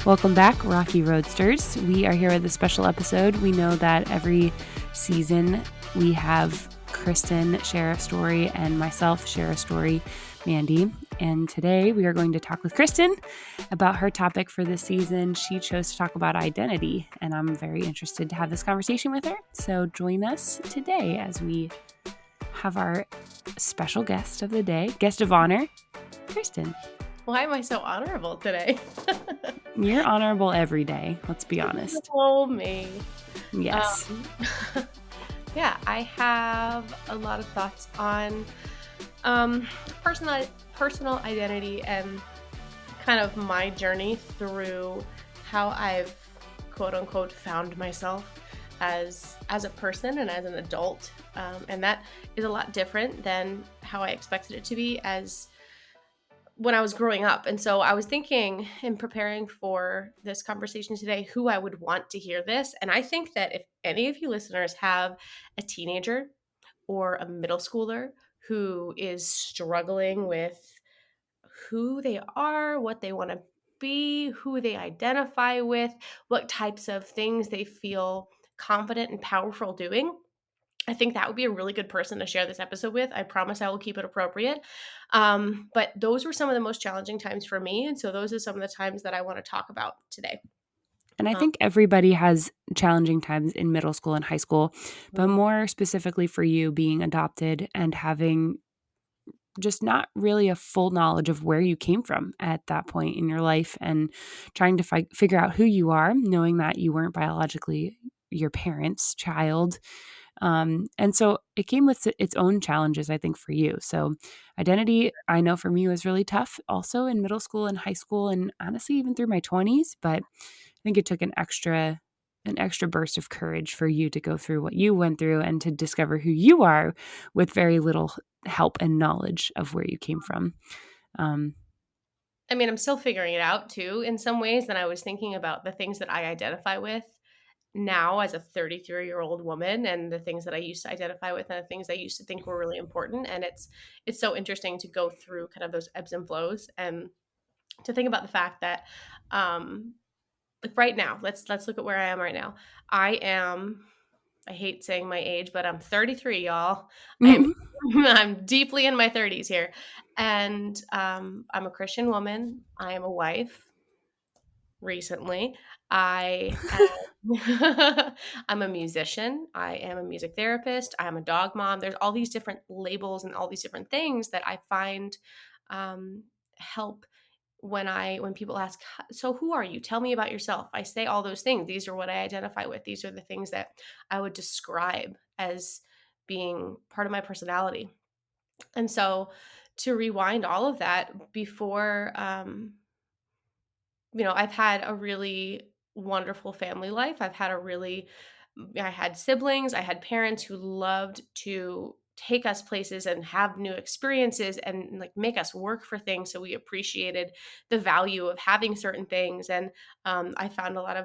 Welcome back, Rocky Roadsters. We are here with a special episode. We know that every season we have Kristin share a story and myself share a story, Mandy. And today we are going to talk with Kristin about her topic for this season. She chose to talk about identity, and I'm very interested to have this conversation with her. So join us today as we have our special guest of the day, guest of honor, Kristin. Why am I so honorable today? You're honorable every day, let's be honest. Oh, me. Yes. Yeah, I have a lot of thoughts on personal identity and kind of my journey through how I've quote unquote found myself as a person and as an adult. And that is a lot different than how I expected it to be as when I was growing up. And so I was thinking in preparing for this conversation today, who I would want to hear this. And I think that if any of you listeners have a teenager or a middle schooler who is struggling with who they are, what they want to be, who they identify with, what types of things they feel confident and powerful doing, I think that would be a really good person to share this episode with. I promise I will keep it appropriate. But those were some of the most challenging times for me. And so those are some of the times that I want to talk about today. And I think everybody has challenging times in middle school and high school, but more specifically for you being adopted and having just not really a full knowledge of where you came from at that point in your life and trying to figure out who you are, knowing that you weren't biologically your parents' child. And so it came with its own challenges, I think, for you. So identity, I know for me was really tough also in middle school and high school and honestly even through my 20s, but I think it took an extra burst of courage for you to go through what you went through and to discover who you are with very little help and knowledge of where you came from. I mean, I'm still figuring it out too in some ways. And I was thinking about the things that I identify with now as a 33-year-old woman and the things that I used to identify with and the things I used to think were really important. And it's so interesting to go through kind of those ebbs and flows and to think about the fact that like right now, let's look at where I am right now. I hate saying my age, but I'm 33, y'all. I'm deeply in my 30s here. And I'm a Christian woman. I am a wife recently. I am I'm a musician. I am a music therapist. I'm a dog mom. There's all these different labels and all these different things that I find help when people ask, so who are you? Tell me about yourself. I say all those things. These are what I identify with. These are the things that I would describe as being part of my personality. And so to rewind all of that before, I've had a really wonderful family life. I had siblings, I had parents who loved to take us places and have new experiences and like make us work for things. So we appreciated the value of having certain things. And I found a lot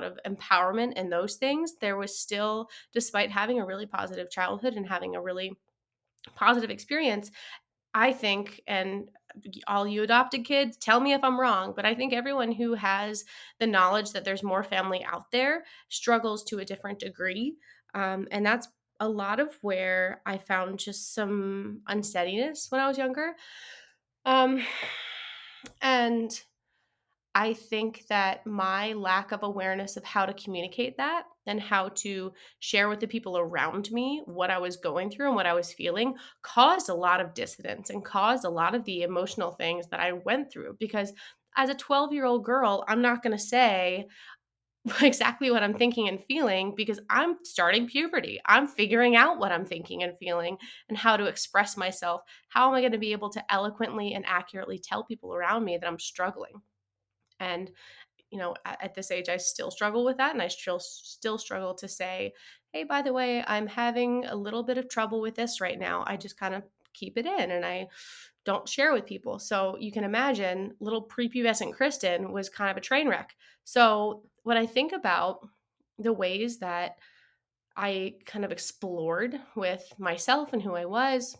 of empowerment in those things. There was still, despite having a really positive childhood and having a really positive experience, I think, and all you adopted kids, tell me if I'm wrong, but I think everyone who has the knowledge that there's more family out there struggles to a different degree. And that's a lot of where I found just some unsteadiness when I was younger. And I think that my lack of awareness of how to communicate that and how to share with the people around me what I was going through and what I was feeling caused a lot of dissonance and caused a lot of the emotional things that I went through. Because as a 12-year-old girl, I'm not going to say exactly what I'm thinking and feeling because I'm starting puberty. I'm figuring out what I'm thinking and feeling and how to express myself. How am I going to be able to eloquently and accurately tell people around me that I'm struggling? And at this age, I still struggle with that. And I still struggle to say, hey, by the way, I'm having a little bit of trouble with this right now. I just kind of keep it in and I don't share with people. So you can imagine little prepubescent Kristin was kind of a train wreck. So when I think about the ways that I kind of explored with myself and who I was,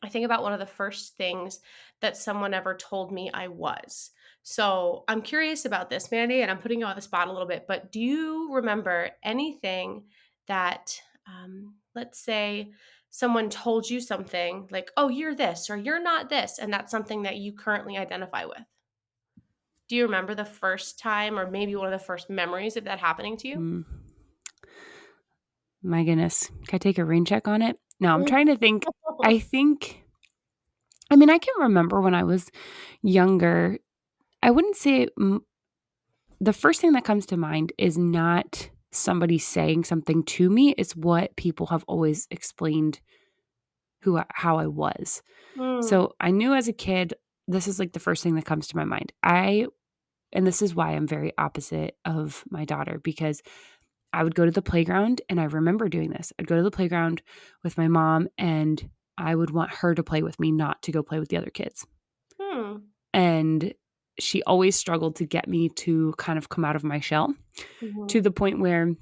I think about one of the first things that someone ever told me I was. So I'm curious about this, Mandy, and I'm putting you on the spot a little bit, but do you remember anything that, let's say, someone told you something like, oh, you're this or you're not this, and that's something that you currently identify with? Do you remember the first time or maybe one of the first memories of that happening to you? Mm, my goodness. Can I take a rain check on it? No, I'm trying to think. I think, I mean, I can remember when I was younger. I wouldn't say the first thing that comes to mind is not somebody saying something to me. It's what people have always explained how I was. Mm, So I knew as a kid, this is like the first thing that comes to my mind. And this is why I'm very opposite of my daughter because I would go to the playground and I remember doing this. I'd go to the playground with my mom and I would want her to play with me, not to go play with the other kids. hmm, And she always struggled to get me to kind of come out of my shell to mhm, the point where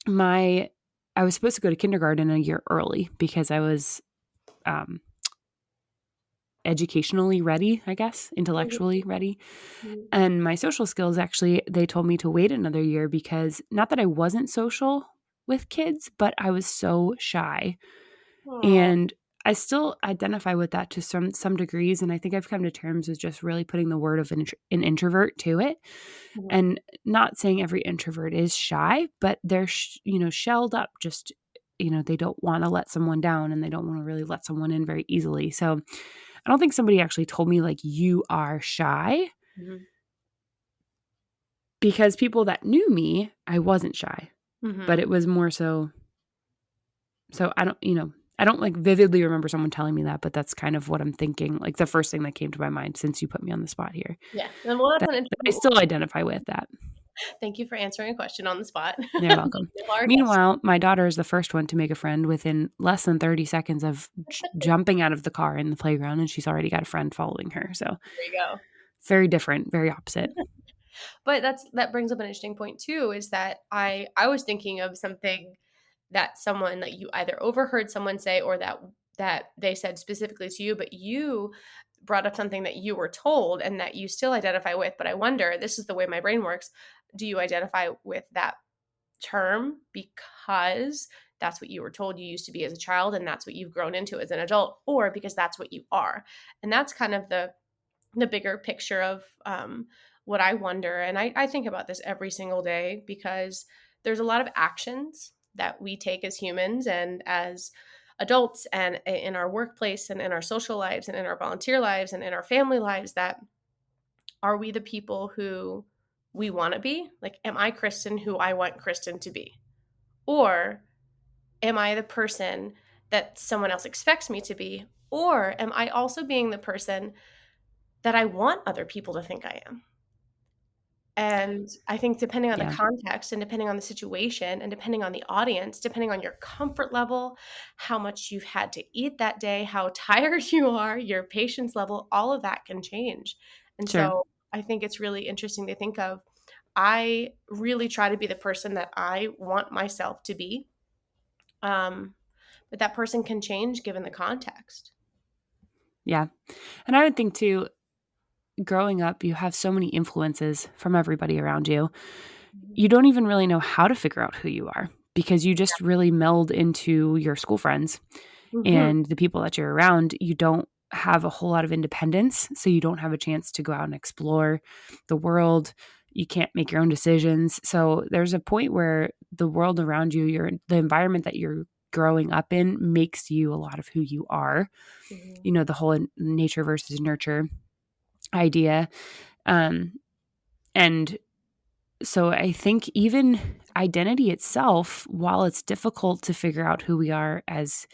my I was supposed to go to kindergarten a year early because I was um, educationally ready, I guess, intellectually mhm, ready. mhm. And my social skills actually, they told me to wait another year because not that I wasn't social with kids, but I was so shy. Aw, And I still identify with that to some degrees. And I think I've come to terms with just really putting the word of an introvert to it. mhm, And not saying every introvert is shy, but they're, shelled up just, they don't want to let someone down and they don't want to really let someone in very easily. So I don't think somebody actually told me, like, you are shy mhm, because people that knew me, I wasn't shy, but mhm. it was more so I don't like vividly remember someone telling me that, but that's kind of what I'm thinking. Like the first thing that came to my mind since you put me on the spot here Yeah, and well, that's that, an that I interesting. still identify with that. Thank you for answering a question on the spot. You're welcome. Our guest. Meanwhile, my daughter is the first one to make a friend within less than 30 seconds of jumping out of the car in the playground, and she's already got a friend following her. So There you go. very different, very opposite. But that brings up an interesting point too, is that I was thinking of something that someone that you either overheard someone say or that they said specifically to you, but you brought up something that you were told and that you still identify with. But I wonder, this is the way my brain works, do you identify with that term because that's what you were told you used to be as a child and that's what you've grown into as an adult, or because that's what you are? And that's kind of the bigger picture of what I wonder. And I think about this every single day because there's a lot of actions that we take as humans and as adults and in our workplace and in our social lives and in our volunteer lives and in our family lives that are we the people who we want to be? Like, am I Kristen who I want Kristen to be? Or am I the person that someone else expects me to be? Or am I also being the person that I want other people to think I am? And I think depending on the Yeah, context and depending on the situation and depending on the audience, depending on your comfort level, how much you've had to eat that day, how tired you are, your patience level, all of that can change. And sure. so I think it's really interesting to think of. I really try to be the person that I want myself to be. Um, but that person can change given the context. Yeah. And I would think too, growing up, you have so many influences from everybody around you. Mhm. You don't even really know how to figure out who you are because you just really meld into your school friends Mhm. and the people that you're around. You don't have a whole lot of independence, so you don't have a chance to go out and explore the world. You can't make your own decisions. So there's a point where the world around you, the environment that you're growing up in makes you a lot of who you are. Mhm. The whole nature versus nurture idea. Um, and so I think even identity itself, while it's difficult to figure out who we are as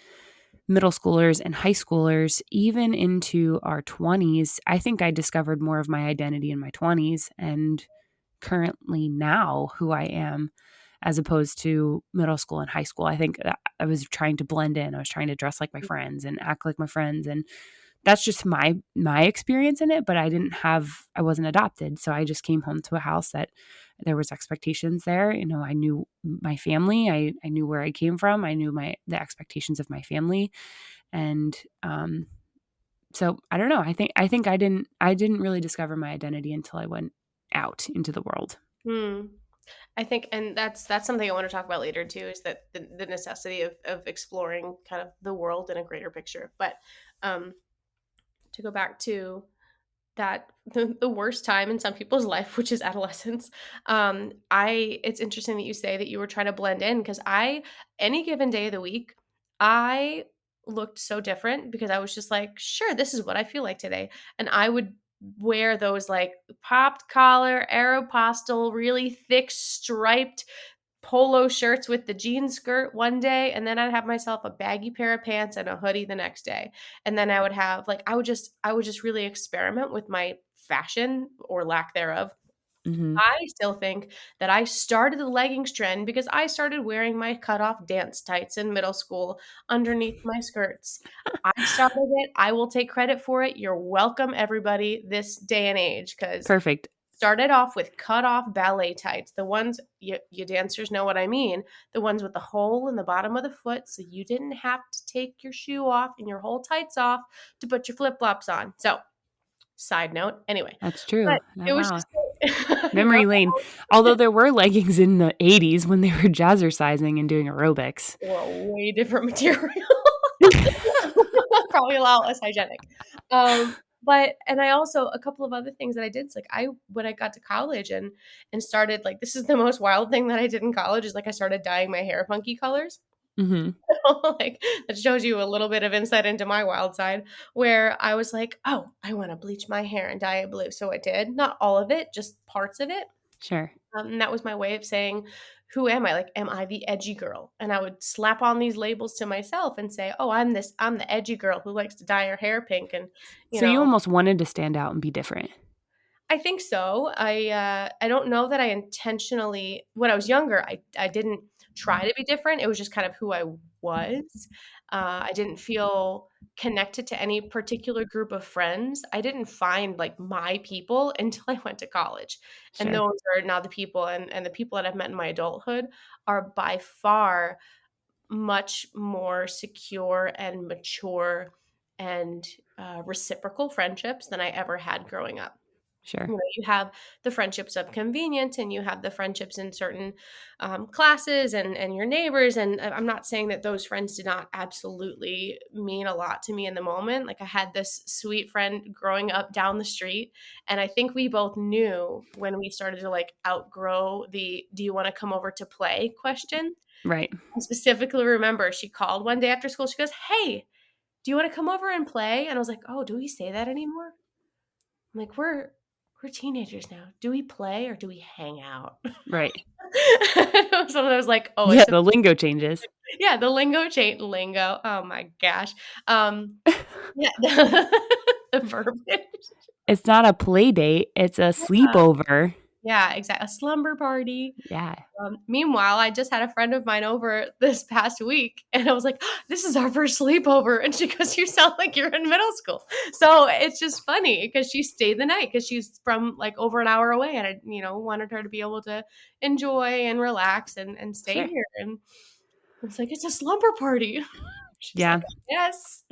middle schoolers and high schoolers, even into our 20s, I think I discovered more of my identity in my 20s and currently now who I am as opposed to middle school and high school. I think that I was trying to blend in. I was trying to dress like my friends and act like my friends, and that's just my experience in it. But I wasn't adopted, so I just came home to a house that there was expectations there. I knew my family. I knew where I came from. I knew the expectations of my family, and So I don't know. I think I didn't really discover my identity until I went out into the world. Hmm. I think, and that's something I want to talk about later too, is that the necessity of exploring kind of the world in a greater picture. But um, to go back to that, the worst time in some people's life, which is adolescence. I It's interesting that you say that you were trying to blend in, because I, any given day of the week, I looked so different because I was just like, sure, this is what I feel like today. And I would wear those like popped collar, Aeropostale, really thick striped polo shirts with the jean skirt one day, and then I'd have myself a baggy pair of pants and a hoodie the next day. And then I would have like I would just really experiment with my fashion or lack thereof. Hmm. I still think that I started the leggings trend because I started wearing my cutoff dance tights in middle school underneath my skirts. I started it. I will take credit for it. You're welcome, everybody, this day and age, because Perfect. started off with cut off ballet tights, the ones you dancers know what I mean, the ones with the hole in the bottom of the foot, so you didn't have to take your shoe off and your whole tights off to put your flip flops on. So, side note, anyway, That's but true. it Oh, was wow. just, Memory lane. Although there were leggings in the 80s when they were jazzercising and doing aerobics. or a way different material. Probably a lot less hygienic. But and I also, a couple of other things that I did is like, I when I got to college and started, like, this is the most wild thing that I did in college, is like I started dyeing my hair funky colors. Hmm. Like, that shows you a little bit of insight into my wild side, where I was like, oh, I want to bleach my hair and dye it blue. So I did, not all of it, just parts of it. Sure. And that was my way of saying, who am I? Like, am I the edgy girl? And I would slap on these labels to myself and say, oh, I'm the edgy girl who likes to dye her hair pink. And, you So you know, almost wanted to stand out and be different. I think so. I don't know that I intentionally, when I was younger, I didn't try to be different. It was just kind of who I was. I didn't feel connected to any particular group of friends. I didn't find like my people until I went to college, and Sure. those are now the people, and the people that I've met in my adulthood are by far much more secure and mature and reciprocal friendships than I ever had growing up. Sure. You have the friendships of convenience, and you have the friendships in certain classes and your neighbors. And I'm not saying that those friends did not absolutely mean a lot to me in the moment. Like, I had this sweet friend growing up down the street, and I think we both knew when we started to like outgrow the "do you want to come over to play" question. Right. I specifically remember she called one day after school. She goes, "Hey, do you want to come over and play?" And I was like, "Oh, do we say that anymore?" I'm like, we're teenagers now. Do we play or do we hang out?" Right. So I was like, "Oh, Yeah, it's a the lingo changes. yeah, the lingo. Oh my gosh. Yeah, the verbiage. It's not a play date, it's a Yeah, sleepover. yeah, exactly. A slumber party. Yeah. Meanwhile, I just had a friend of mine over this past week, and I was like, "This is our first sleepover." And she goes, "You sound like you're in middle school." So it's just funny because she stayed the night because she's from like over an hour away, and I, wanted her to be able to enjoy and relax and stay Sure. here. And it's like, it's a slumber party. She's like, Yeah. yes.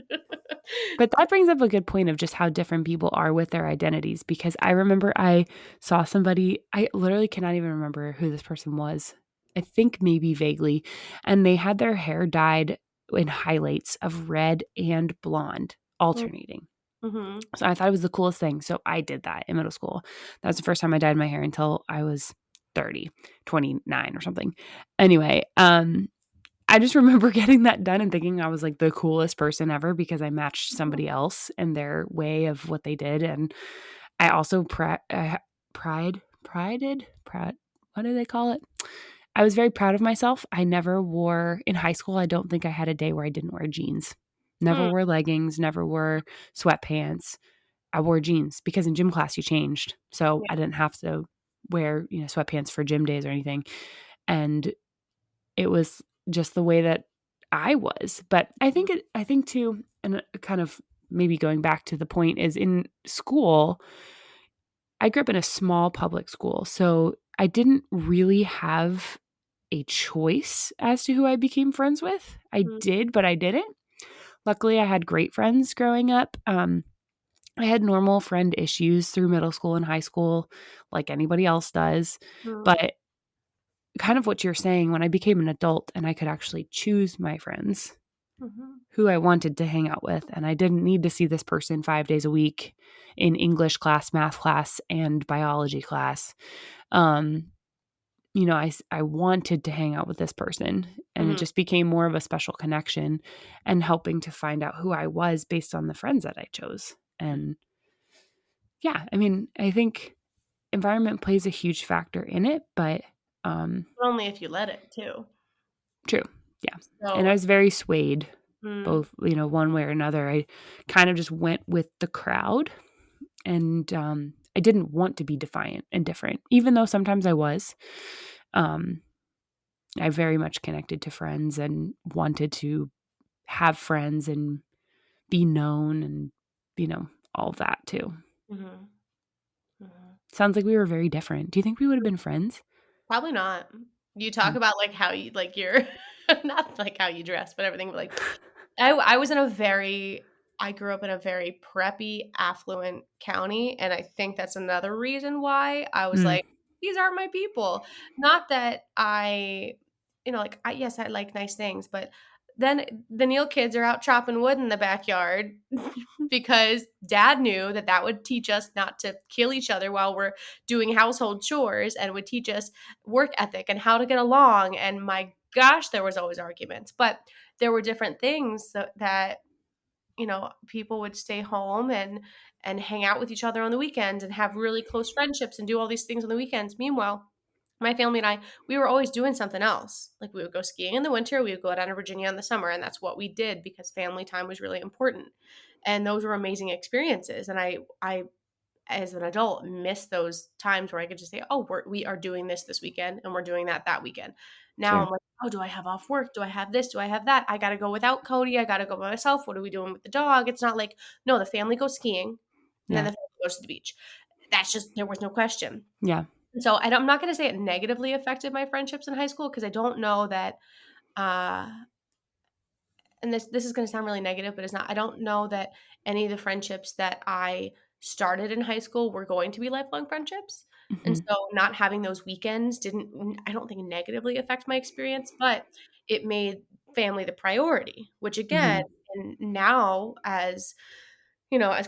But that brings up a good point of just how different people are with their identities, because I remember I saw somebody, I literally cannot even remember who this person was. I think maybe vaguely, and they had their hair dyed in highlights of red and blonde alternating. Mm-hmm. So I thought it was the coolest thing. So I did that in middle school. That was the first time I dyed my hair until I was 30, 29 or something. Anyway, I just remember getting that done and thinking I was like the coolest person ever because I matched somebody else and their way of what they did. And I also proud. What do they call it? I was very proud of myself. I never wore in high school. I don't think I had a day where I didn't wear jeans. Never Hmm. wore leggings, never wore sweatpants. I wore jeans because in gym class you changed. So Yeah. I didn't have to wear, sweatpants for gym days or anything. And it was just the way that I was. But I think too, and kind of maybe going back to the point is in school, I grew up in a small public school. So I didn't really have a choice as to who I became friends with. I Mm-hmm. did, but I didn't. Luckily, I had great friends growing up. I had normal friend issues through middle school and high school, like anybody else does. Mm-hmm. But kind of what you're saying, when I became an adult and I could actually choose my friends, Mm-hmm. who I wanted to hang out with, and I didn't need to see this person 5 days a week in English class, math class, and biology class. Um, I wanted to hang out with this person, and it Mm-hmm. just became more of a special connection and helping to find out who I was based on the friends that I chose. And yeah, I mean, I think environment plays a huge factor in it, but But only if you let it too. true. Yeah. And I So, was very swayed mm, both, one way or another. I kind of just went with the crowd, and I didn't want to be defiant and different, even though sometimes I was. Um, I very much connected to friends and wanted to have friends and be known and, all of that too. mm-hmm. Mm-hmm. Sounds like we were very different. Do you think we would have been friends? Probably not. You talk Mm. about like how you like your not like how you dress, but everything. But like I was in a very I grew up in a very preppy, affluent county, and I think that's another reason why I was Mm, like, these aren't my people. Not that like yes, I like nice things, but then the Neil kids are out chopping wood in the backyard because dad knew that that would teach us not to kill each other while we're doing household chores and would teach us work ethic and how to get along. And my gosh, there was always arguments, but there were different things that people would stay home and hang out with each other on the weekends and have really close friendships and do all these things on the weekends. Meanwhile, my family and I, we were always doing something else. Like we would go skiing in the winter, we would go down to Virginia in the summer, and that's what we did because family time was really important. And those were amazing experiences. And I as an adult miss those times where I could just say, "Oh, we are doing this weekend, and we're doing that weekend." Now sure. I'm like, "Oh, do I have off work? Do I have this? Do I have that? I got to go without Cody. I got to go by myself. What are we doing with the dog?" It's not like, no, the family goes skiing, and then Yeah. the family goes to the beach. That's just there was no question. Yeah. And so I'm not going to say it negatively affected my friendships in high school because I don't know that. Uh, and this is going to sound really negative, but it's not. I don't know that any of the friendships that I started in high school were going to be lifelong friendships. And Hmm. so not having those weekends didn't I don't think negatively affect my experience, but it made family the priority, which again, Hmm. and now as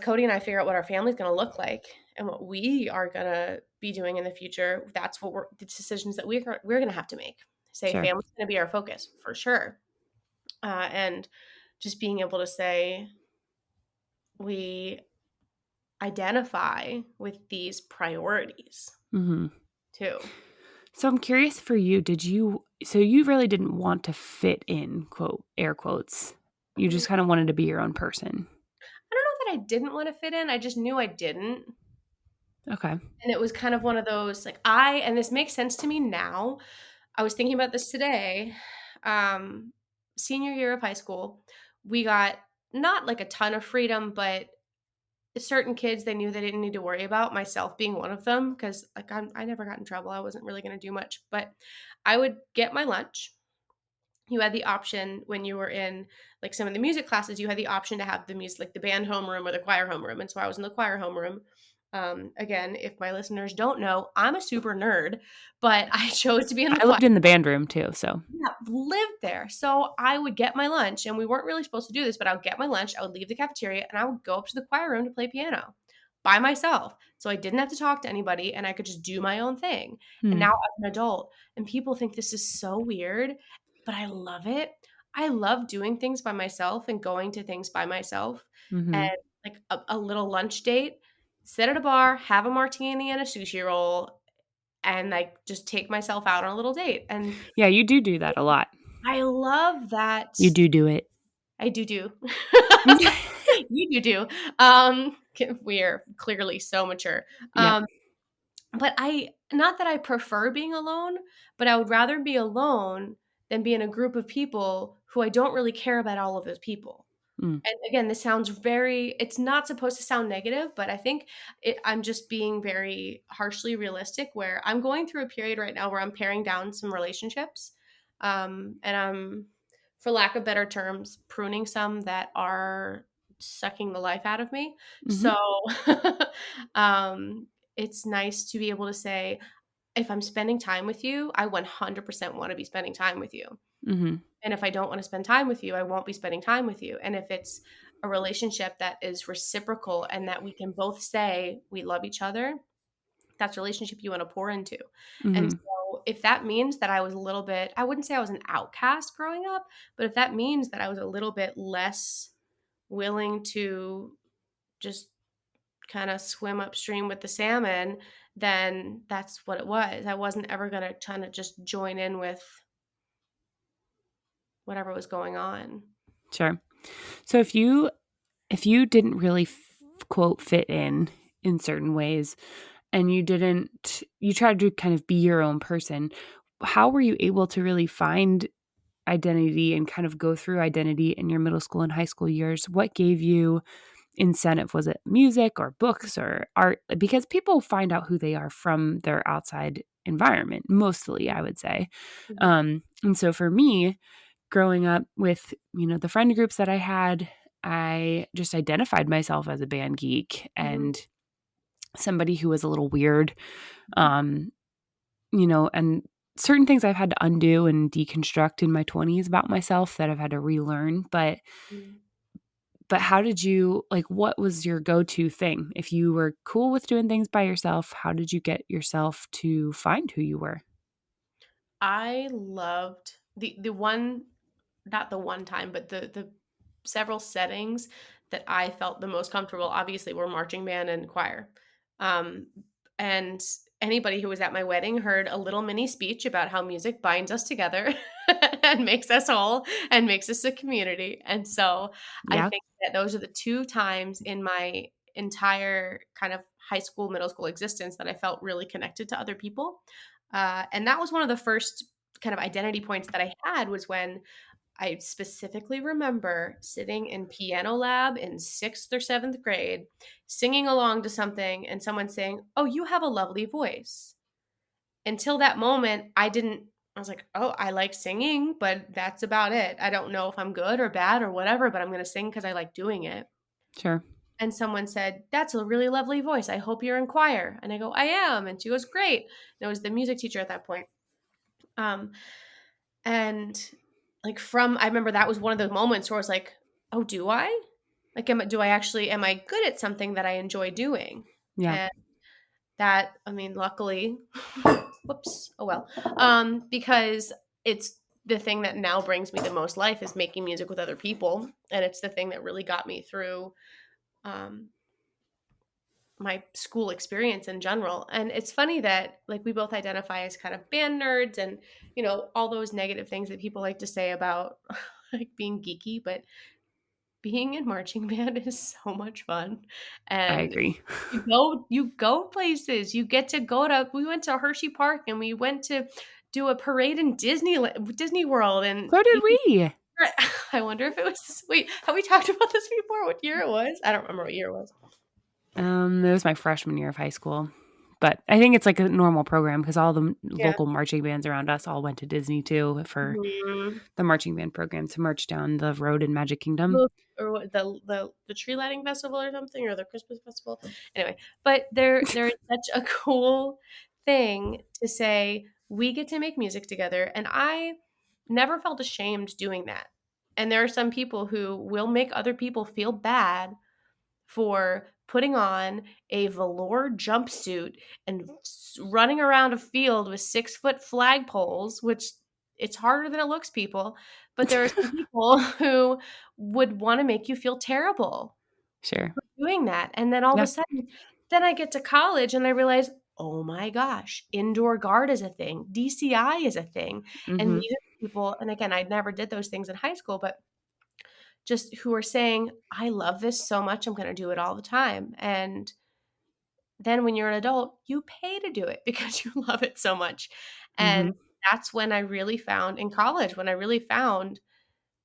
Cody and I figure out what our family's going to look like and what we are going to be doing in the future, that's what the decisions that we're going to have to make. Say Sure. family's going to be our focus for sure. And just being able to say we identify with these priorities Hmm. too. So I'm curious for you, so you really didn't want to fit in, quote, air quotes. You Mm, just kind of wanted to be your own person. I don't know that I didn't want to fit in. I just knew I didn't. Okay. And it was kind of one of those and this makes sense to me now. I was thinking about this today. Um, Senior year of high school, we got not like a ton of freedom, but certain kids they knew they didn't need to worry about, myself being one of them, because I never got in trouble. I wasn't really going to do much, but I would get my lunch. You had the option when you were in like some of the music classes, you had the option to have the music, like the band homeroom or the choir homeroom. And so I was in the choir homeroom. Again, if my listeners don't know, I'm a super nerd, but I chose to be in the I choir. lived in the band room too, so. Yeah, lived there. So I would get my lunch, and we weren't really supposed to do this, but I would get my lunch, I would leave the cafeteria, and I would go up to the choir room to play piano by myself. So I didn't have to talk to anybody, and I could just do my own thing. And Hmm. now as an adult, and people think this is so weird, but I love it. I love doing things by myself and going to things by myself. And Hmm. like a little lunch date, sit at a bar, have a martini and a sushi roll, and like just take myself out on a little date. And Yeah, you do that a lot. I love that. You do it. I do. You do. We are clearly so mature. Yep. Um, but not that I prefer being alone, but I would rather be alone than be in a group of people who I don't really care about all of those people. Mm. And again, this sounds it's not supposed to sound negative, but I think I'm just being very harshly realistic where I'm going through a period right now where I'm paring down some relationships. And I'm, for lack of better terms, pruning some that are sucking the life out of me. Mhm. So, um, it's nice to be able to say, if I'm spending time with you, I 100% want to be spending time with you. Mhm. And if I don't want to spend time with you, I won't be spending time with you. And if it's a relationship that is reciprocal and that we can both say we love each other, that's a relationship you want to pour into. And Mhm. so if that means that I was a little bit, I wouldn't say I was an outcast growing up, but if that means that I was a little bit less willing to just kind of swim upstream with the salmon, then that's what it was. I wasn't ever going to kind of just join in with whatever was going on. Sure. So if you didn't really quote fit in certain ways, and you tried to kind of be your own person, how were you able to really find identity and kind of go through identity in your middle school and high school years? What gave you incentive? Was it music or books or art? Because people find out who they are from their outside environment, mostly, I would say. Mhm. And so for me, growing up with, the friend groups that I had, I just identified myself as a band geek Mhm. and somebody who was a little weird. Um, and certain things I've had to undo and deconstruct in my 20s about myself that I've had to relearn. Mhm. But how did you, like, what was your go-to thing? If you were cool with doing things by yourself, how did you get yourself to find who you were? I loved the one, not the one time, but the several settings that I felt the most comfortable, obviously, were marching band and choir. Um, and anybody who was at my wedding heard a little mini speech about how music binds us together and makes us whole and makes us a community. And so I Yeah. think that those are the two times in my entire kind of high school, middle school existence that I felt really connected to other people. And that was one of the first kind of identity points that I had, was when I specifically remember sitting in piano lab in 6th or 7th grade, singing along to something and someone saying, "Oh, you have a lovely voice." Until that moment, I was like, "Oh, I like singing, but that's about it. I don't know if I'm good or bad or whatever, but I'm going to sing because I like doing it." Sure. And someone said, "That's a really lovely voice. I hope you're in choir." And I go, "I am." And she goes, "Great." And it was the music teacher at that point. Um, And, like, I remember that was one of the moments where I was like, "Oh, do I? Like, am I good at something that I enjoy doing?" Yeah. And that, I mean, luckily whoops, oh well, because it's the thing that now brings me the most life, is making music with other people, and it's the thing that really got me through, um, my school experience in general. And it's funny that, like, we both identify as kind of band nerds and, all those negative things that people like to say about like being geeky, but being in marching band is so much fun. I And agree. you go places. You get to go to We went to Hershey Park and we went to do a parade in Disney World, and So did we. I wonder if it was, wait, have we talked about this before? What year it was? I don't remember what year it was. It was my freshman year of high school. But I think it's like a normal program because all the Yeah. local marching bands around us all went to Disney too for Mhm. the marching band program to march down the road in Magic Kingdom. Look, or what, the tree lighting festival or something, or the Christmas festival. Anyway, but there is such a cool thing to say, we get to make music together, and I never felt ashamed doing that. And there are some people who will make other people feel bad for putting on a velour jumpsuit and running around a field with 6-foot flagpoles, which, it's harder than it looks, people. But there are some people who would want to make you feel terrible Sure. doing that. And then all of a Yeah. sudden, then I get to college and I realize, oh my gosh, indoor guard is a thing, DCI is a thing. And Mhm. these are people, and again, I never did those things in high school, but just who are saying, I love this so much, I'm going to do it all the time. And then when you're an adult, you pay to do it because you love it so much. And Mhm. that's when I really found, in college, when I really found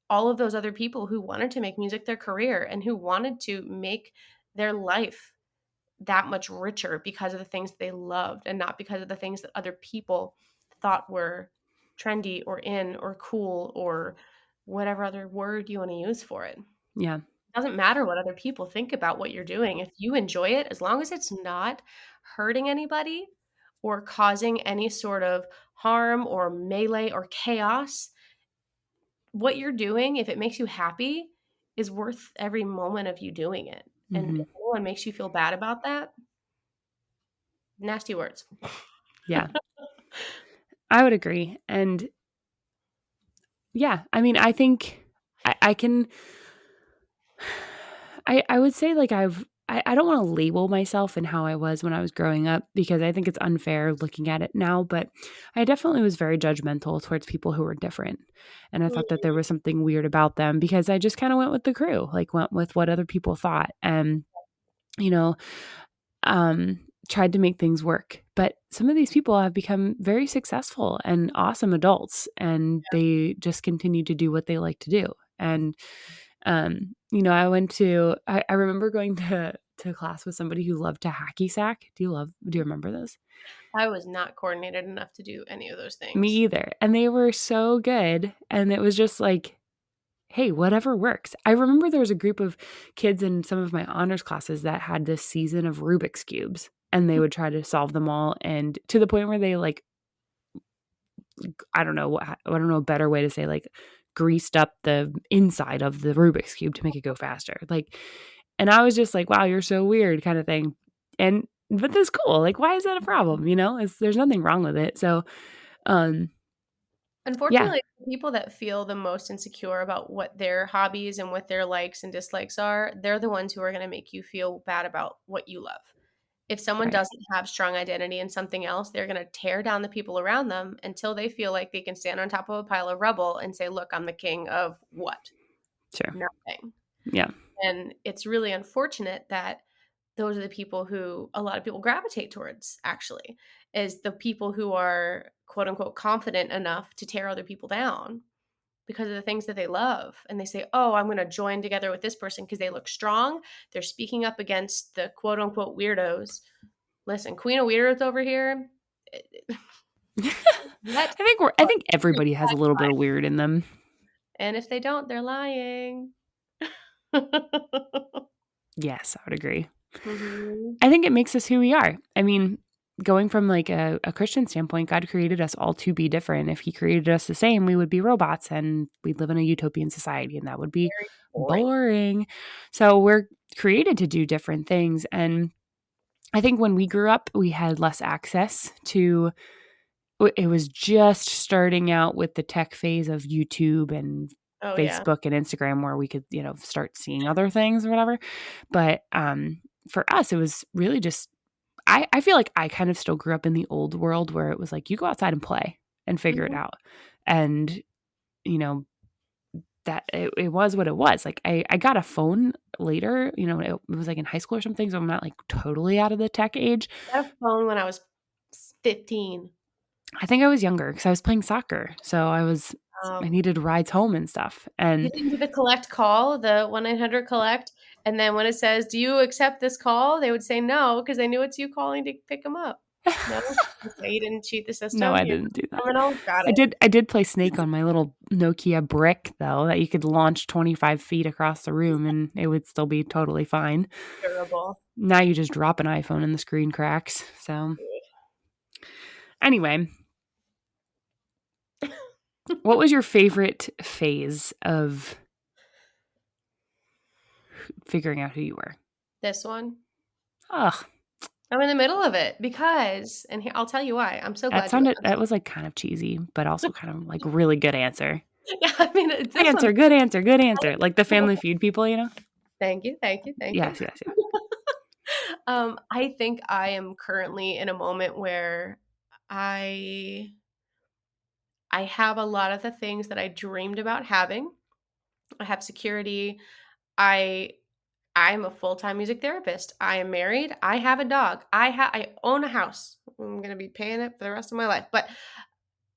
all of those other people who wanted to make music their career and who wanted to make their life that much richer because of the things they loved and not because of the things that other people thought were trendy or in or cool or whatever other word you want to use for it. Yeah. Doesn't matter what other people think about what you're doing. If you enjoy it, as long as it's not hurting anybody or causing any sort of harm or melee or chaos, what you're doing, if it makes you happy, is worth every moment of you doing it. And Hmm. if anyone makes you feel bad about that, nasty words. Yeah, I would agree. And yeah, I mean, I think I can, I would say like I don't want to label myself in how I was when I was growing up because I think it's unfair looking at it now, but I definitely was very judgmental towards people who were different. And I thought that there was something weird about them because I just kind of went with the crew, like went with what other people thought. And, you know, tried to make things work. But some of these people have become very successful and awesome adults, and they just continue to do what they like to do. And I remember going to class with somebody who loved to hacky sack. Do you remember this? I was not coordinated enough to do any of those Me things. either. And they were so good. And it was just like, hey, whatever works. I remember there was a group of kids in some of my honors classes that had this season of Rubik's Cubes and they would try to solve them all. And to the point where they like, I don't know a better way to say like greased up the inside of the Rubik's Cube to make it go faster. Like, and I was just like, wow, you're so weird kind of thing. And, but that's cool. Like, why is that a problem? There's nothing wrong with it. So, um, yeah, Unfortunately, the people that feel the most insecure about what their hobbies and what their likes and dislikes are, they're the ones who are going to make you feel bad about what you love. If someone right. doesn't have strong identity in something else, they're going to tear down the people around them until they feel like they can stand on top of a pile of rubble and say, "Look, I'm the king of what? Sure. Nothing." Yeah. And it's really unfortunate that those are the people who a lot of people gravitate towards, actually, is the people who are quote unquote confident enough to tear other people down because of the things that they love. And they say, oh, I'm going to join together with this person because they look strong. They're speaking up against the quote unquote weirdos. Listen, Queen of Weirdos over here. Let I think everybody has a little bit of weird in them. and if they don't, they're lying. Mhm. Yes, I would agree. I think it makes us who we are. I mean, going from like a Christian standpoint, God created us all to be different. If He created us the same, we would be robots and we'd live in a utopian society, and that would be Very boring. boring. So we're created to do different things. And I think when we grew up, we had less access to it was just starting out with the tech phase of YouTube and Oh yeah. Facebook and Instagram where we could, start seeing other things or whatever. But for us, it was really just I feel like I kind of still grew up in the old world where it was like you go outside and play and figure it Mhm. out. And, you know, that it was what it was. Like I got a phone later, it was like in high school or something. So I'm not like totally out of the tech age. I got a phone when I was 15. I think I was younger because I was playing soccer. So I Um, needed rides home and stuff. you And didn't do the collect call, the 1-900 collect, and then when it says, "Do you accept this call?" They would say no because they knew it's you calling to pick them up. No? Okay, you didn't cheat the no, system? I You're didn't do not a that. criminal? Got it. I did play Snake on my little Nokia brick though that you could launch 25 feet across the room and it would still be totally fine. Durable. Now you just drop an iPhone and the screen cracks. So anyway, what was your favorite phase of figuring out who you were? This one? Ugh, I'm in the middle of it because and I'll tell you why. I'm so glad you that asked. was like kind of cheesy, but also kind of like really good answer. Yeah, I mean, it's Good that's what I'm answer, good answer, good answer. Like the Family Feud people. Thank you, thank you, thank you. Yes, yes, yes. I think I am currently in a moment where I I have a lot of the things that I dreamed about having. I have security. I I'm a full-time music therapist. I am married. I have a dog. I own a house. I'm going to be paying it for the rest of my life. But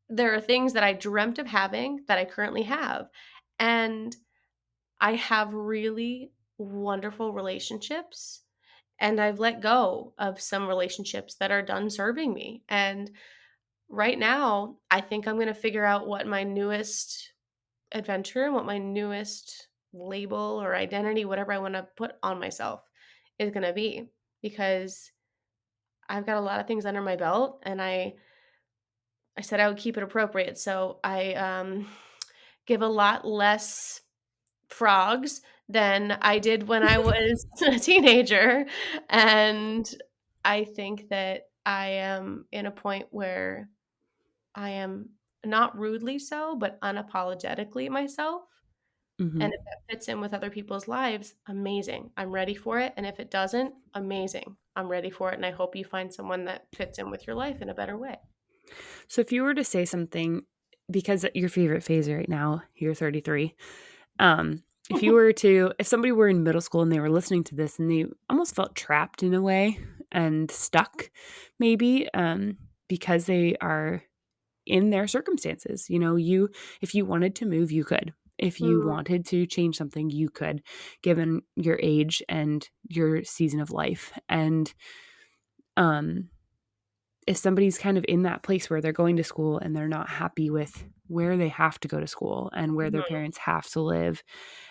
there are things that I dreamt of having that I currently have. And I have really wonderful relationships and I've let go of some relationships that are done serving me. And right now, I think I'm going to figure out what my newest adventure and what my newest label or identity, whatever I want to put on myself, is going to be, because I've got a lot of things under my belt, and I said I would keep it appropriate. So I give a lot less frogs than I did when I was a teenager. And I think that I am in a point where I am not rudely so, but unapologetically myself. And Mhm. if that fits in with other people's lives, amazing. I'm ready for it. And if it doesn't, amazing. I'm ready for it. And I hope you find someone that fits in with your life in a better way. So if you were to say something, because your favorite phase right now, you're 33, if you were to if somebody were in middle school and they were listening to this and they almost felt trapped in a way and stuck maybe, because they are in their circumstances, you if you wanted to move, you could. If you Mm, wanted to change something, you could, given your age and your season of life. And, um, if somebody's kind of in that place where they're going to school and they're not happy with where they have to go to school and where their mhm, parents have to live,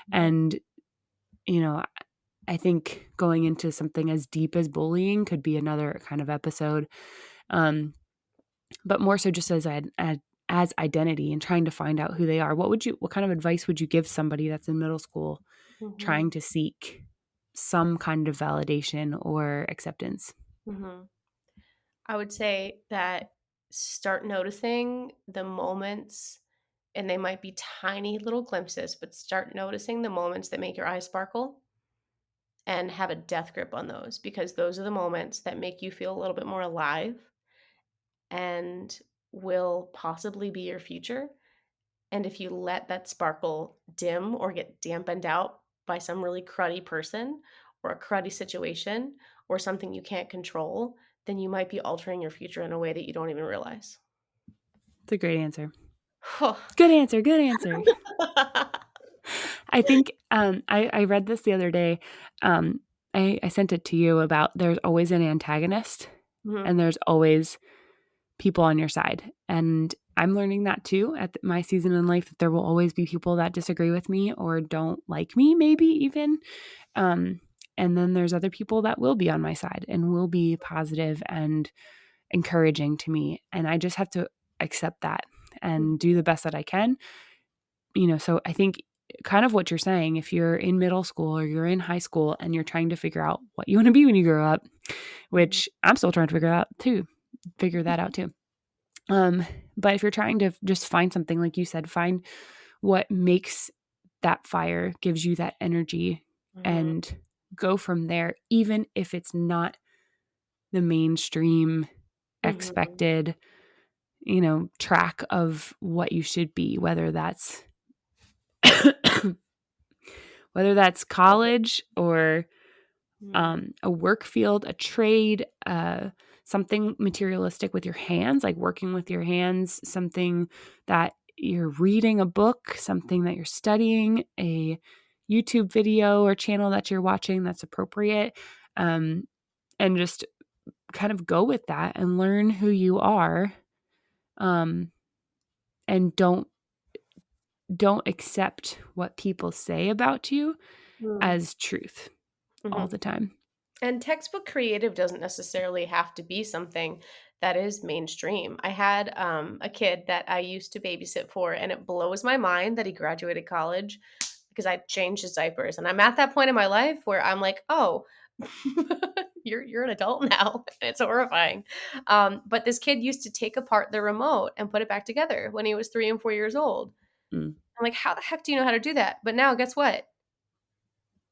mhm, and, you know, I think going into something as deep as bullying could be another kind of episode, um, but more so just as identity and trying to find out who they are. What kind of advice would you give somebody that's in middle school mhm, trying to seek some kind of validation or acceptance? mhm. I would say that start noticing the moments, and they might be tiny little glimpses, but start noticing the moments that make your eyes sparkle and have a death grip on those, because those are the moments that make you feel a little bit more alive and will possibly be your future. And if you let that sparkle dim or get dampened out by some really cruddy person or a cruddy situation or something you can't control, then you might be altering your future in a way that you don't even realize. It's a great answer. Good answer. Good answer. I think I read this the other day. Um, I sent it to you about there's always an antagonist Mhm, and there's always people on your side. And I'm learning that too at my season in life, that there will always be people that disagree with me or don't like me, maybe even. Um, and then there's other people that will be on my side and will be positive and encouraging to me. And I just have to accept that and mhm, do the best that I can. So I think kind of what you're saying, if you're in middle school or you're in high school and you're trying to figure out what you want to be when you grow up, mhm, which I'm still trying to figure that out too. Um, but if you're trying to just find something, like you said, find what makes that fire, gives you that energy, mhm, and go from there, even if it's not the mainstream mhm, expected, track of what you should be, whether that's college or mhm, a work field, a trade, something materialistic with your hands, like working with your hands, something that you're reading, a book, something that you're studying, a YouTube video or channel that you're watching that's appropriate, um, and just kind of go with that and learn who you are, um, and don't accept what people say about you mhm, as truth all mhm. the time. And textbook creative doesn't necessarily have to be something that is mainstream. I had a kid that I used to babysit for, and it blows my mind that he graduated college because I changed his diapers. And I'm at that point in my life where I'm like, oh, you're an adult now. It's horrifying. But this kid used to take apart the remote and put it back together when he was 3 and 4 years old. Mm. I'm like, how the heck do you know how to do that? But now, guess what?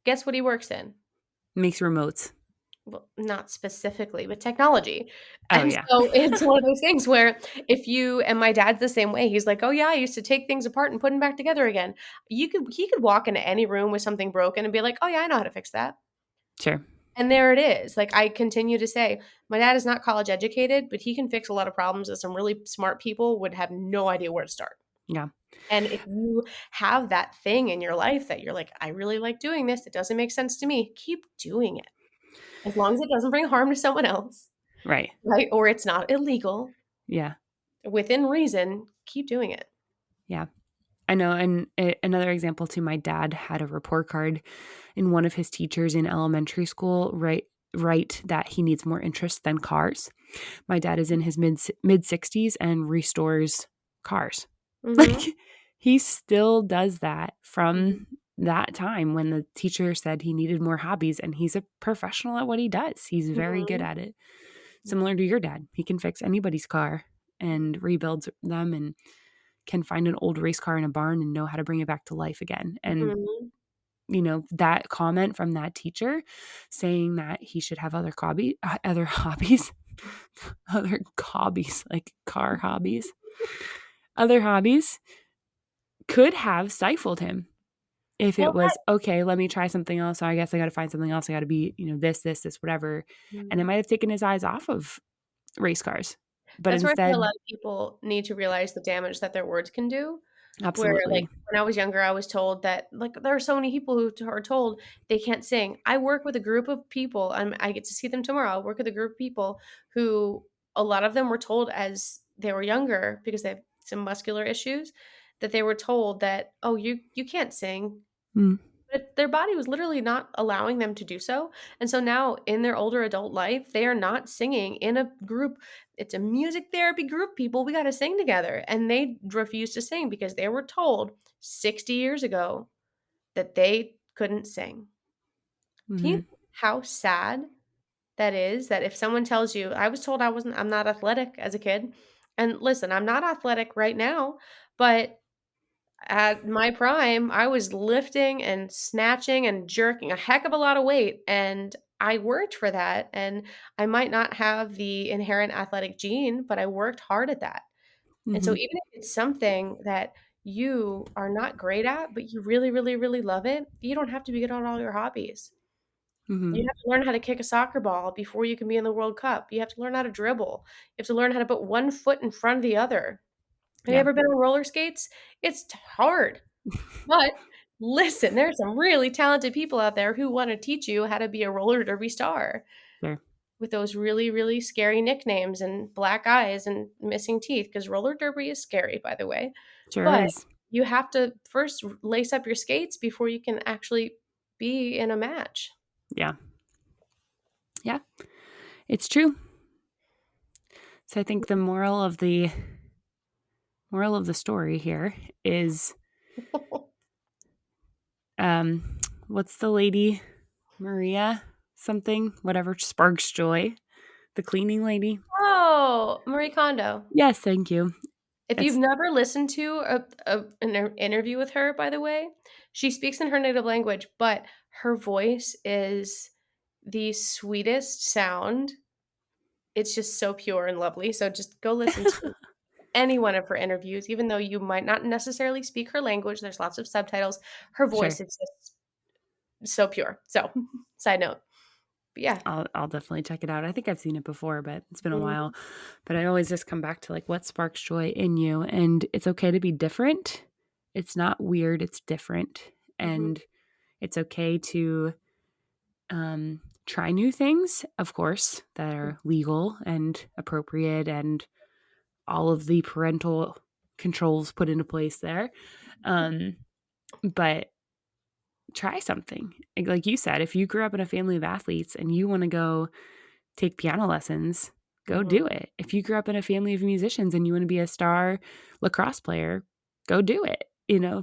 Guess what he works in? Makes remotes. Well, not specifically, but technology. Oh, And yeah. so it's one of those things where if you and my dad's the same way, he's like, "Oh, yeah, I used to take things apart and put them back together again." He could walk into any room with something broken and be like, "Oh, yeah, I know how to fix that." Sure. And there it is. Like, I continue to say, my dad is not college educated, but he can fix a lot of problems that some really smart people would have no idea where to start. Yeah. And if you have that thing in your life that you're like, "I really like doing this. It doesn't make sense to me." Keep doing it. As long as it doesn't bring harm to someone else. Right. Right? Or it's not illegal. Yeah. Within reason, keep doing it. Yeah. I know. And another example too, my dad had a report card in one of his teachers in elementary school write that he needs more interest than cars. My dad is in his mid 60s and restores cars. Mhm. Like he still does that Mhm. from that time when the teacher said he needed more hobbies, and he's a professional at what he does. He's very good Mhm. at it. Mhm. Similar to your dad. He can fix anybody's car and rebuilds them and can find an old race car in a barn and know how to bring it back to life again. And Mhm. that comment from that teacher saying that he should have other hobbies, other hobbies, like car hobbies, other hobbies could have stifled him if it Well, was, okay, let me try something else. So I guess I got to find something else. I got to be, this, whatever. And it mm, might have taken his eyes off of race cars. But that's where I think a lot instead, of people need to realize the damage that their words can do. Where, like, absolutely. when I was younger, I was told that, like, there are so many people who are told they can't sing. I work with a group of people, I get to see them tomorrow. I work with a group of people who a lot of them were told as they were younger because they have some muscular issues that they were told that, "Oh, you can't sing." Mm, But their body was literally not allowing them to do so, and so now in their older adult life, they are not singing in a group. It's a music therapy group, people, we gotta sing together, and they refuse to sing because they were told 60 years ago that they couldn't sing. Do you know hmm how sad that is? That if someone tells you, I was told I'm not athletic as a kid, and listen, I'm not athletic right now, but at my prime, I was lifting and snatching and jerking a heck of a lot of weight, and I worked for that, and I might not have the inherent athletic gene, but I worked hard at that. And so hmm even if it's something that you are not great at, but you really, really, really love it, you don't have to be good at all your hobbies. hmm You have to learn how to kick a soccer ball before you can be in the World Cup. You have to learn how to dribble. You have to learn how to put one foot in front of the other. Have you Yeah, ever been on roller skates? It's hard. But listen, there are some really talented people out there who wanna teach you how to be a roller derby star sure. with those really, really scary nicknames and black eyes and missing teeth. Because roller derby is scary, by the way. Sure But is. you have to first lace up your skates before you can actually be in a match. Yeah. Yeah. It's true. So I think the moral of the story here is um what's the lady Maria something whatever sparks joy, the cleaning lady. Oh, Marie Kondo. Yes, thank you. If you've It's never listened to an interview with her, by the way, she speaks in her native language, but her voice is the sweetest sound. It's just so pure and lovely. So just go listen to any one of her interviews, even though you might not necessarily speak her language. There's lots of subtitles. Her sure. voice is just so pure. So, side note. But yeah. I'll definitely check it out. I think I've seen it before, but it's been a Mhm, while. But I always just come back to like what sparks joy in you, and it's okay to be different. It's not weird, it's different. mhm, And it's okay to try new things, of course, that mm, are legal and appropriate and all of the parental controls put into place there. Um, but try something. Like you said, if you grew up in a family of athletes and you want to go take piano lessons, go mhm, do it. If you grew up in a family of musicians and you want to be a star lacrosse player, go do it.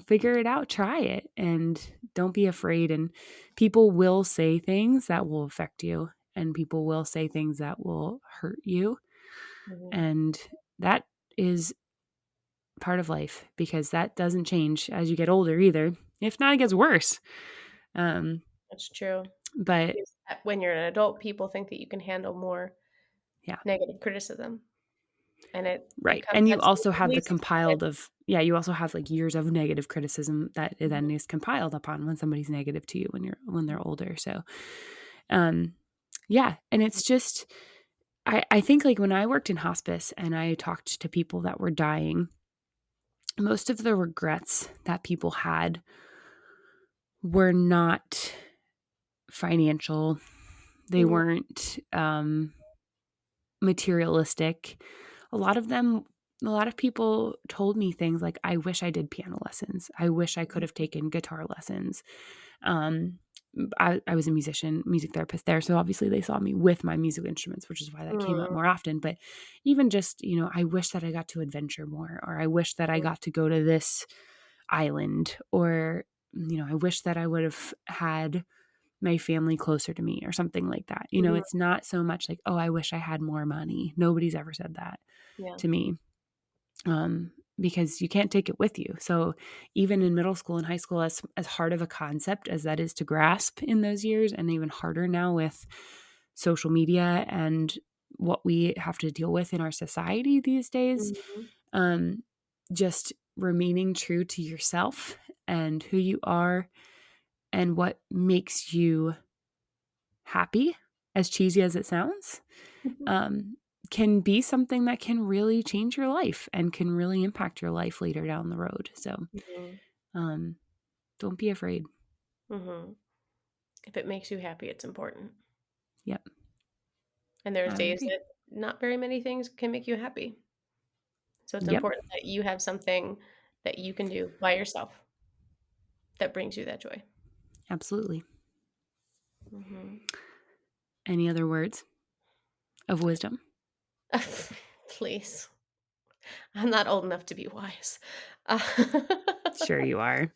Figure it out, try it, and don't be afraid. And people will say things that will affect you, and people will say things that will hurt you. mhm. And that is part of life because that doesn't change as you get older either. If not, it gets worse. Um, That's true. but Because when you're an adult, people think that you can handle more yeah, negative criticism, and it right. comes And you that's also have really the six-sided. compiled of, yeah, you also have like years of negative criticism that it Mhm, then is compiled upon when somebody's negative to you when they're older. So, um, yeah. And it's just, I think like when I worked in hospice and I talked to people that were dying, most of the regrets that people had were not financial. They mhm, weren't materialistic. A lot of them a lot of people told me things like, I wish I did piano lessons. I wish I could have taken guitar lessons. Um, I was a musician, music therapist there. So obviously they saw me with my music instruments, which is why that came up Mm, more often. But even just, I wish that I got to adventure more, or I wish that I got to go to this island, or, I wish that I would have had my family closer to me or something like that. mhm, It's not so much like, oh, I wish I had more money. Nobody's ever said that yeah. to me, because you can't take it with you. So even in middle school and high school, as hard of a concept as that is to grasp in those years, and even harder now with social media and what we have to deal with in our society these days, Mhm, um, just remaining true to yourself and who you are and what makes you happy, as cheesy as it sounds, mhm, um, can be something that can really change your life and can really impact your life later down the road. So, mhm, um, don't be afraid. mhm. If it makes you happy, it's important. Yep, And there's I would days agree. that not very many things can make you happy. So it's Yep, important that you have something that you can do by yourself that brings you that joy. absolutely. Mhm. Any other words of wisdom? Please. I'm not old enough to be wise. Uh, Sure, you are.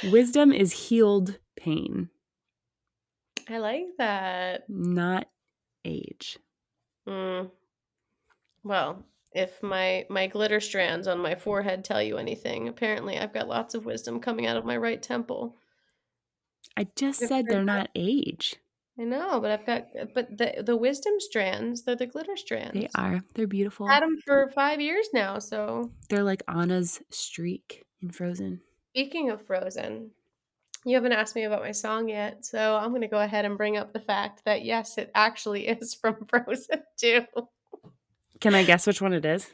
Wisdom is healed pain, I like that. not age. Mm, well, if my glitter strands on my forehead tell you anything, apparently I've got lots of wisdom coming out of my right temple. I just I've said heard they're that. not age. I know, but the wisdom strands, they're the glitter They strands. are. They're beautiful. Had them for 5 years now, so They're like Anna's streak in Frozen. speaking of Frozen, you haven't asked me about my song yet, so I'm gonna go ahead and bring up the fact that, yes, it actually is from Frozen too. Can I guess which one it is?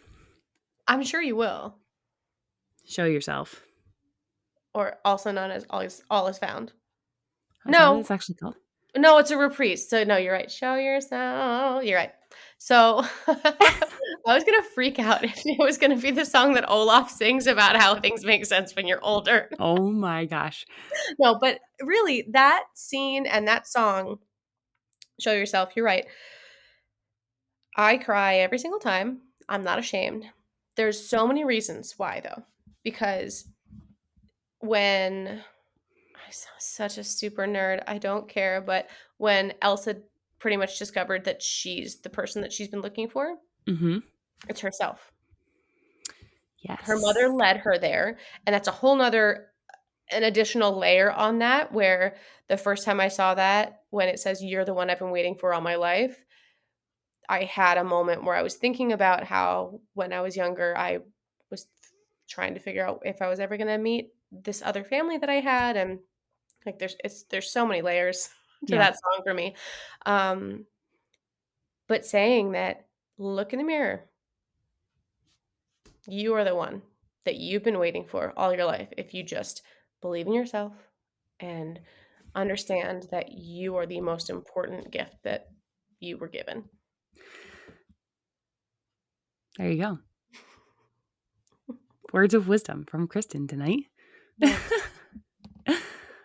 I'm sure you will, Show yourself. or also known as All Is Found. Is that what No, it's actually called? no, it's a reprise, so no, you're right. Show yourself. You're right. So, I was gonna freak out if it was gonna be the song that Olaf sings about how things make sense when you're older. Oh my gosh. No, but really, that scene and that song, "Show Yourself," you're right. I cry every single time. I'm not ashamed. There's so many reasons why, though, because when I'm such a super nerd, I don't care, but when Elsa pretty much discovered that she's the person that she's been looking for, Mhm. it's herself. Her mother Yes. led her there, and that's a whole nother an additional layer on that, where the first time I saw that, when it says, "You're the one I've been waiting for all my life," I had a moment where I was thinking about how when I was younger, I was trying to figure out if I was ever gonna meet this other family that I had, and, like, there's so many layers to Yeah. that song for me. Um, but saying that, "Look in the mirror. You are the one that you've been waiting for all your life if you just believe in yourself and understand that you are the most important gift that you were given." There you go. Words of wisdom from Kristin tonight. Nice.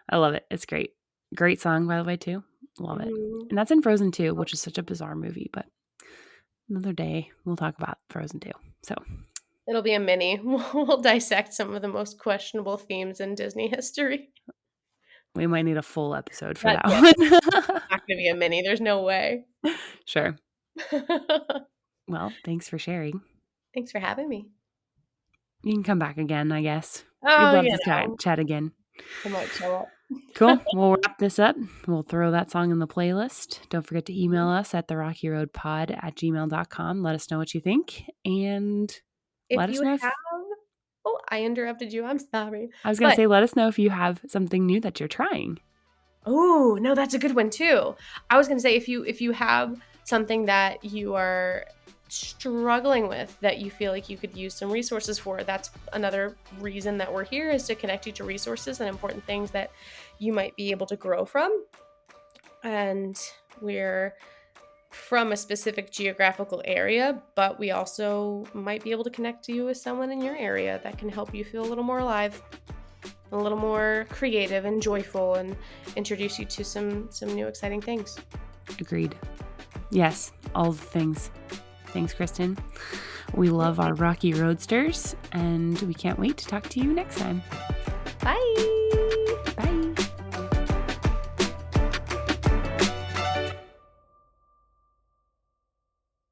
I love it. It's great. Great song, by the way, too. Love it. Mhm. And that's in Frozen 2, which is such a bizarre movie, but another day we'll talk about Frozen 2. So It'll be a mini. We'll dissect some of the most questionable themes in Disney history. we might need a full episode for That that yeah, one. not gonna be a mini, there's no way. Sure. Well, thanks for sharing. Thanks for having me. You can come back again, I guess. We'd Oh, love to chat again. I might show up. Cool. We'll wrap this up. We'll throw that song in the playlist. Don't forget to email us at therockyroadpod@gmail.com. Let us know what you think. And let If us you know have if, Oh, I interrupted you, I'm sorry. I was going to But say, let us know if you have something new that you're trying. oh, no, that's a good one too. I was gonna say if you have something that you are struggling with that you feel like you could use some resources for, that's another reason that we're here, is to connect you to resources and important things that you might be able to grow from. And we're from a specific geographical area, but we also might be able to connect you with someone in your area that can help you feel a little more alive, a little more creative and joyful, and introduce you to some new exciting things. Agreed. Yes, all the things. Thanks, Kristin. We love our Rocky Roadsters, and we can't wait to talk to you next time. Bye!